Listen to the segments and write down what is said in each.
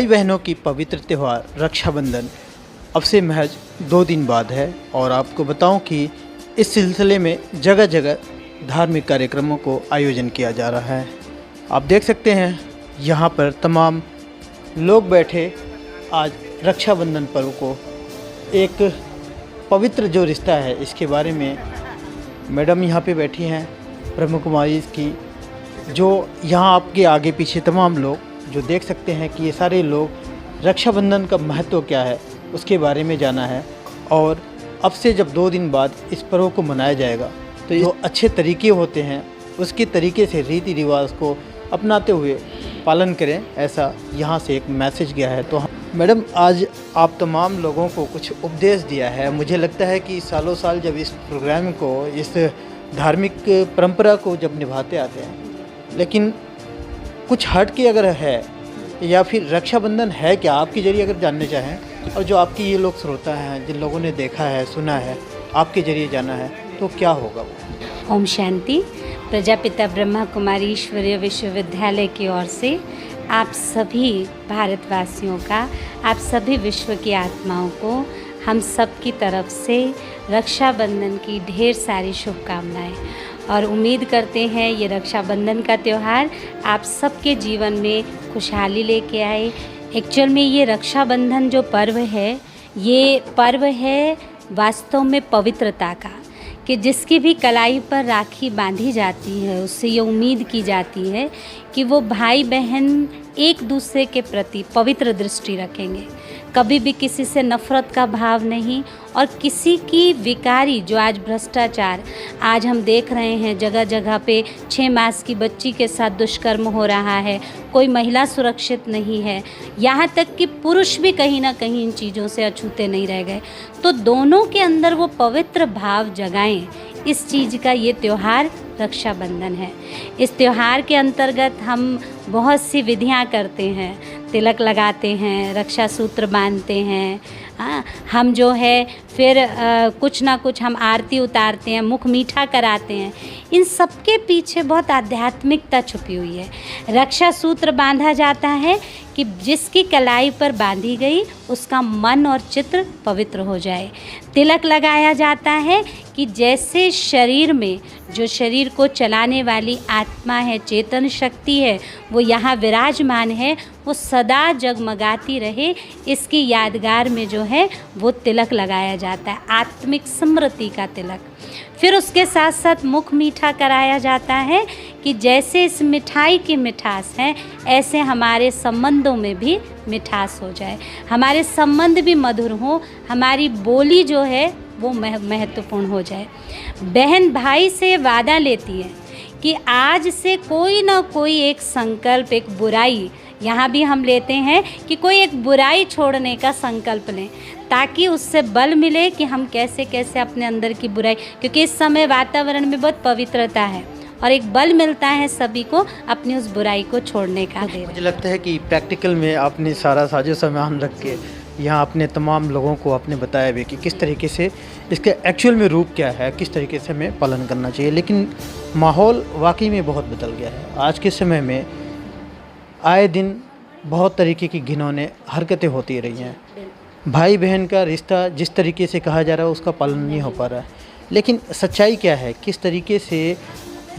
भाई बहनों की पवित्र त्यौहार रक्षाबंधन अब से महज 2 दिन बाद है और आपको बताऊं कि इस सिलसिले में जगह जगह धार्मिक कार्यक्रमों को आयोजन किया जा रहा है। आप देख सकते हैं यहाँ पर तमाम लोग बैठे आज रक्षाबंधन पर्व को एक पवित्र जो रिश्ता है इसके बारे में मैडम यहाँ पे बैठी हैं ब्रह्म कुमारी की, जो यहाँ आपके आगे पीछे तमाम लोग जो देख सकते हैं कि ये सारे लोग रक्षाबंधन का महत्व क्या है उसके बारे में जाना है। और अब से जब 2 दिन बाद इस पर्व को मनाया जाएगा तो जो अच्छे तरीके होते हैं उसके तरीके से रीति रिवाज को अपनाते हुए पालन करें, ऐसा यहाँ से एक मैसेज गया है। तो मैडम आज आप तमाम लोगों को कुछ उपदेश दिया है। मुझे लगता है कि सालों साल जब इस प्रोग्राम को, इस धार्मिक परंपरा को जब निभाते आते हैं, लेकिन कुछ हट के अगर है या फिर रक्षाबंधन है क्या, आपके जरिए अगर जानना चाहें और जो आपकी ये लोग श्रोता हैं जिन लोगों ने देखा है सुना है आपके जरिए जाना है तो क्या होगा वो? ओम शांति। प्रजापिता ब्रह्मा कुमारी ईश्वरीय विश्वविद्यालय की ओर से आप सभी भारतवासियों का, आप सभी विश्व की आत्माओं को हम सब की तरफ से रक्षाबंधन की ढेर सारी शुभकामनाएं और उम्मीद करते हैं ये रक्षाबंधन का त्यौहार आप सबके जीवन में खुशहाली लेके आए। एक्चुअल में ये रक्षाबंधन जो पर्व है, ये पर्व है वास्तव में पवित्रता का, कि जिसकी भी कलाई पर राखी बांधी जाती है उससे ये उम्मीद की जाती है कि वो भाई बहन एक दूसरे के प्रति पवित्र दृष्टि रखेंगे, कभी भी किसी से नफ़रत का भाव नहीं। और किसी की विकारी जो आज भ्रष्टाचार आज हम देख रहे हैं, जगह जगह पे 6 मास की बच्ची के साथ दुष्कर्म हो रहा है, कोई महिला सुरक्षित नहीं है, यहाँ तक कि पुरुष भी कहीं ना कहीं इन चीज़ों से अछूते नहीं रह गए। तो दोनों के अंदर वो पवित्र भाव जगाएं, इस चीज़ का ये त्यौहार रक्षाबंधन है। इस त्यौहार के अंतर्गत हम बहुत सी विधियां करते हैं, तिलक लगाते हैं, रक्षा सूत्र बांधते हैं, हम जो है फिर कुछ ना कुछ हम आरती उतारते हैं, मुख मीठा कराते हैं। इन सब के पीछे बहुत आध्यात्मिकता छुपी हुई है। रक्षा सूत्र बांधा जाता है कि जिसकी कलाई पर बांधी गई उसका मन और चित्र पवित्र हो जाए। तिलक लगाया जाता है कि जैसे शरीर में जो शरीर को चलाने वाली आत्मा है, चेतन शक्ति है, वो यहाँ विराजमान है, वो सदा जगमगाती रहे, इसकी यादगार में जो है वो तिलक लगाया जाता है, आत्मिक स्मृति का तिलक। फिर उसके साथ साथ मुख मीठा कराया जाता है कि जैसे इस मिठाई की मिठास है ऐसे हमारे संबंधों में भी मिठास हो जाए, हमारे संबंध भी मधुर हो, हमारी बोली जो है वो महत्वपूर्ण हो जाए। बहन भाई से वादा लेती है कि आज से कोई ना कोई एक संकल्प, एक बुराई, यहाँ भी हम लेते हैं कि कोई एक बुराई छोड़ने का संकल्प लें, ताकि उससे बल मिले कि हम कैसे कैसे अपने अंदर की बुराई, क्योंकि इस समय वातावरण में बहुत पवित्रता है और एक बल मिलता है सभी को अपनी उस बुराई को छोड़ने का। मुझे लगता है कि प्रैक्टिकल में आपने सारा साजो सामान रख के यहाँ अपने तमाम लोगों को आपने बताया भी कि किस तरीके से इसके एक्चुअल में रूप क्या है, किस तरीके से हमें पालन करना चाहिए। लेकिन माहौल वाकई में बहुत बदल गया है। आज के समय में आए दिन बहुत तरीके की घिनौने हरकतें होती रही हैं। भाई बहन का रिश्ता जिस तरीके से कहा जा रहा है उसका पालन नहीं हो पा रहा है। लेकिन सच्चाई क्या है, किस तरीके से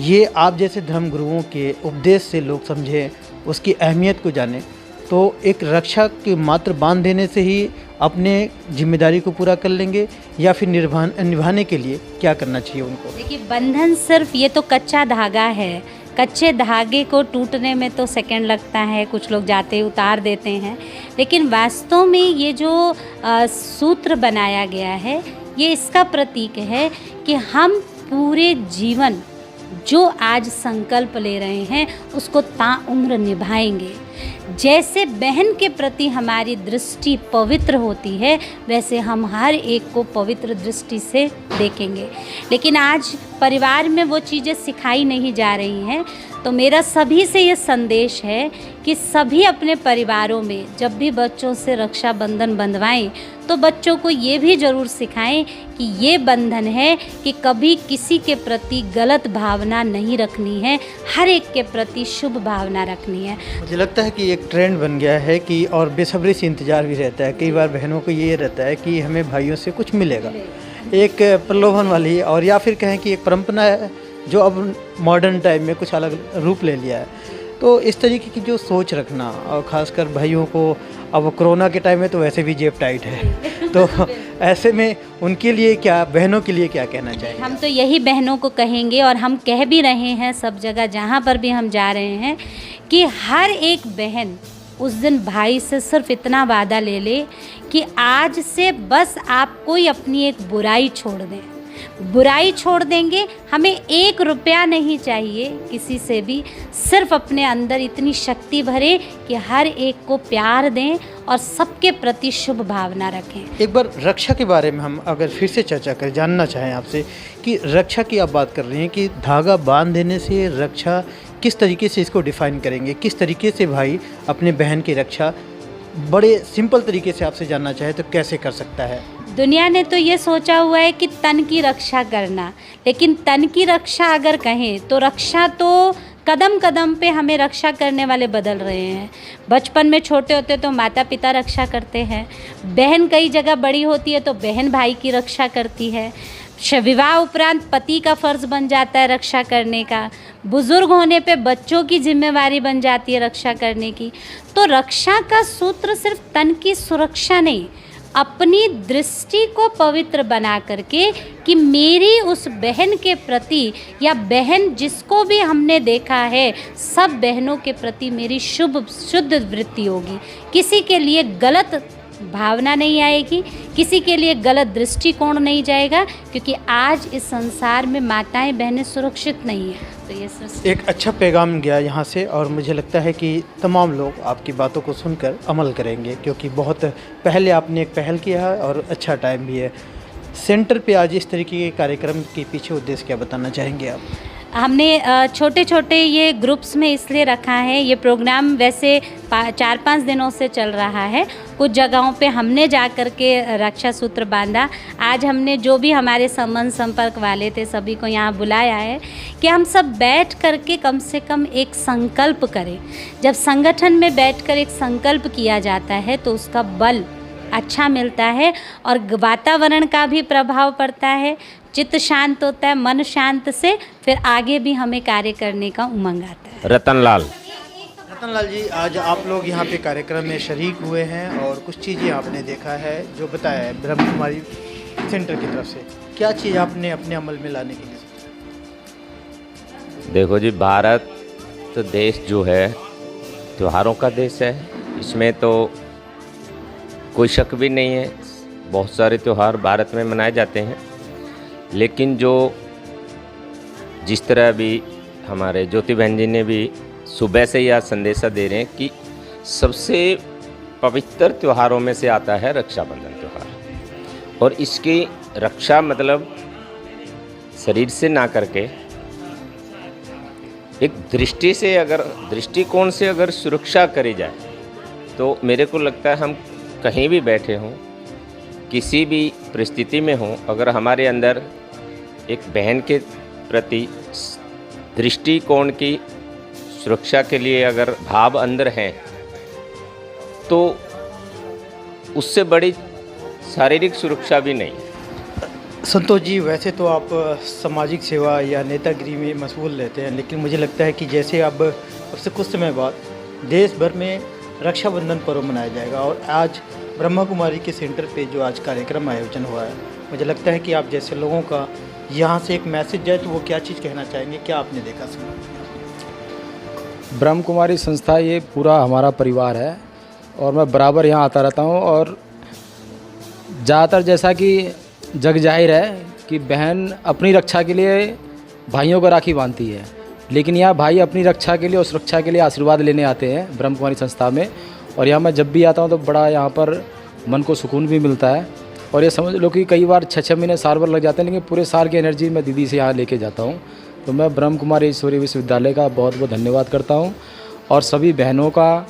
ये आप जैसे धर्मगुरुओं के उपदेश से लोग समझें, उसकी अहमियत को जानें, तो एक रक्षा के मात्र बांध देने से ही अपने जिम्मेदारी को पूरा कर लेंगे या फिर निभाने के लिए क्या करना चाहिए उनको? देखिए, बंधन सिर्फ ये तो कच्चा धागा है, कच्चे धागे को टूटने में तो सेकंड लगता है, कुछ लोग जाते उतार देते हैं, लेकिन वास्तव में ये जो सूत्र बनाया गया है ये इसका प्रतीक है कि हम पूरे जीवन जो आज संकल्प ले रहे हैं उसको ताउम्र निभाएंगे। जैसे बहन के प्रति हमारी दृष्टि पवित्र होती है वैसे हम हर एक को पवित्र दृष्टि से देखेंगे। लेकिन आज परिवार में वो चीज़ें सिखाई नहीं जा रही हैं। तो मेरा सभी से ये संदेश है कि सभी अपने परिवारों में जब भी बच्चों से रक्षाबंधन बंधवाएं तो बच्चों को ये भी ज़रूर सिखाएं कि ये बंधन है कि कभी किसी के प्रति गलत भावना नहीं रखनी है, हर एक के प्रति शुभ भावना रखनी है। मुझे लगता है कि एक ट्रेंड बन गया है कि और बेसब्री से इंतज़ार भी रहता है, कई बार बहनों को ये रहता है कि हमें भाइयों से कुछ मिलेगा, एक प्रलोभन वाली और या फिर कहें कि एक परंपरा है जो अब मॉडर्न टाइम में कुछ अलग रूप ले लिया है। तो इस तरीके की जो सोच रखना और ख़ासकर भाइयों को, अब कोरोना के टाइम में तो वैसे भी जेब टाइट है, तो ऐसे में उनके लिए क्या, बहनों के लिए क्या कहना चाहिए? हम तो यही बहनों को कहेंगे और हम कह भी रहे हैं सब जगह जहाँ पर भी हम जा रहे हैं कि हर एक बहन उस दिन भाई से सिर्फ इतना वादा ले ले कि आज से बस आप कोई अपनी एक बुराई छोड़ दें। बुराई छोड़ देंगे, हमें 1 रुपया नहीं चाहिए किसी से भी, सिर्फ अपने अंदर इतनी शक्ति भरे कि हर एक को प्यार दें और सबके प्रति शुभ भावना रखें। एक बार रक्षा के बारे में हम अगर फिर से चर्चा करें, जानना चाहें आपसे कि रक्षा की आप बात कर रही हैं कि धागा बांध देने से रक्षा, किस तरीके से इसको डिफ़ाइन करेंगे, किस तरीके से भाई अपने बहन की रक्षा बड़े सिंपल तरीके से आपसे जानना चाहे तो कैसे कर सकता है? दुनिया ने तो ये सोचा हुआ है कि तन की रक्षा करना, लेकिन तन की रक्षा अगर कहें तो रक्षा तो कदम कदम पे हमें रक्षा करने वाले बदल रहे हैं। बचपन में छोटे होते तो माता पिता रक्षा करते हैं, बहन कई जगह बड़ी होती है तो बहन भाई की रक्षा करती है, विवाह उपरांत पति का फ़र्ज़ बन जाता है रक्षा करने का, बुज़ुर्ग होने पे बच्चों की जिम्मेवारी बन जाती है रक्षा करने की। तो रक्षा का सूत्र सिर्फ तन की सुरक्षा नहीं, अपनी दृष्टि को पवित्र बना करके कि मेरी उस बहन के प्रति या बहन जिसको भी हमने देखा है, सब बहनों के प्रति मेरी शुद्ध वृत्ति होगी, किसी के लिए गलत भावना नहीं आएगी, किसी के लिए गलत दृष्टिकोण नहीं जाएगा, क्योंकि आज इस संसार में माताएं बहनें सुरक्षित नहीं है। तो ये एक अच्छा पैगाम गया यहाँ से और मुझे लगता है कि तमाम लोग आपकी बातों को सुनकर अमल करेंगे, क्योंकि बहुत पहले आपने एक पहल किया है और अच्छा टाइम भी है। सेंटर पे आज इस तरीके के कार्यक्रम के पीछे उद्देश्य क्या बताना चाहेंगे आप? हमने छोटे छोटे ये ग्रुप्स में इसलिए रखा है, ये प्रोग्राम वैसे 4-5 दिनों से चल रहा है। कुछ जगहों पे हमने जा कर के रक्षा सूत्र बांधा। आज हमने जो भी हमारे संबंध संपर्क वाले थे सभी को यहाँ बुलाया है कि हम सब बैठ कर के कम से कम एक संकल्प करें। जब संगठन में बैठकर एक संकल्प किया जाता है तो उसका बल अच्छा मिलता है और वातावरण का भी प्रभाव पड़ता है, चित्त शांत होता है, मन शांत से फिर आगे भी हमें कार्य करने का उमंग आता है। रतनलाल जी, आज आप लोग यहाँ पे कार्यक्रम में शरीक हुए हैं और कुछ चीज़ें आपने देखा है जो बताया है ब्रह्म कुमारी सेंटर की तरफ से, क्या चीज़ आपने अपने अमल में लाने के लिए सोचा? देखो जी, भारत तो देश जो है त्योहारों का देश है, इसमें तो कोई शक भी नहीं है। बहुत सारे त्यौहार भारत में मनाए जाते हैं, लेकिन जो जिस तरह भी हमारे ज्योति बहन जी ने भी सुबह से यह संदेशा दे रहे हैं कि सबसे पवित्र त्योहारों में से आता है रक्षाबंधन त्यौहार, और इसकी रक्षा मतलब शरीर से ना करके एक दृष्टिकोण से अगर सुरक्षा करी जाए तो मेरे को लगता है हम कहीं भी बैठे हों, किसी भी परिस्थिति में हों, अगर हमारे अंदर एक बहन के प्रति दृष्टिकोण की सुरक्षा के लिए अगर भाव अंदर हैं तो उससे बड़ी शारीरिक सुरक्षा भी नहीं है। संतोष जी, वैसे तो आप सामाजिक सेवा या नेतागिरी में मशगूल रहते हैं, लेकिन मुझे लगता है कि जैसे अब से कुछ समय बाद देश भर में रक्षाबंधन पर्व मनाया जाएगा और आज ब्रह्मा कुमारी के सेंटर पे जो आज कार्यक्रम आयोजन हुआ है, मुझे लगता है कि आप जैसे लोगों का यहाँ से एक मैसेज जाए तो वो क्या चीज़ कहना चाहेंगे, क्या आपने देखा सुना? ब्रह्म कुमारी संस्था ये पूरा हमारा परिवार है और मैं बराबर यहाँ आता रहता हूँ, और ज़्यादातर जैसा कि जग जाहिर है कि बहन अपनी रक्षा के लिए भाइयों को राखी बांधती है, लेकिन यहाँ भाई अपनी रक्षा के लिए और सुरक्षा के लिए आशीर्वाद लेने आते हैं ब्रह्म कुमारी संस्था में। और यहाँ मैं जब भी आता हूँ तो बड़ा यहाँ पर मन को सुकून भी मिलता है, और ये समझ लो कि कई बार 6-6 महीने साल भर लग जाते हैं, लेकिन पूरे साल की एनर्जी मैं दीदी से यहाँ लेके जाता हूँ। तो मैं ब्रह्म कुमारी ईश्वरीय विश्वविद्यालय का बहुत बहुत धन्यवाद करता हूँ और सभी बहनों का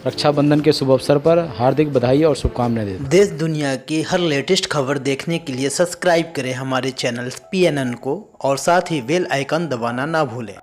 रक्षाबंधन के शुभ अवसर पर हार्दिक बधाई और शुभकामनाएं देता हूं। देश दुनिया की हर लेटेस्ट खबर देखने के लिए सब्सक्राइब करें हमारे चैनल PNN को और साथ ही बेल आइकन दबाना ना भूलें।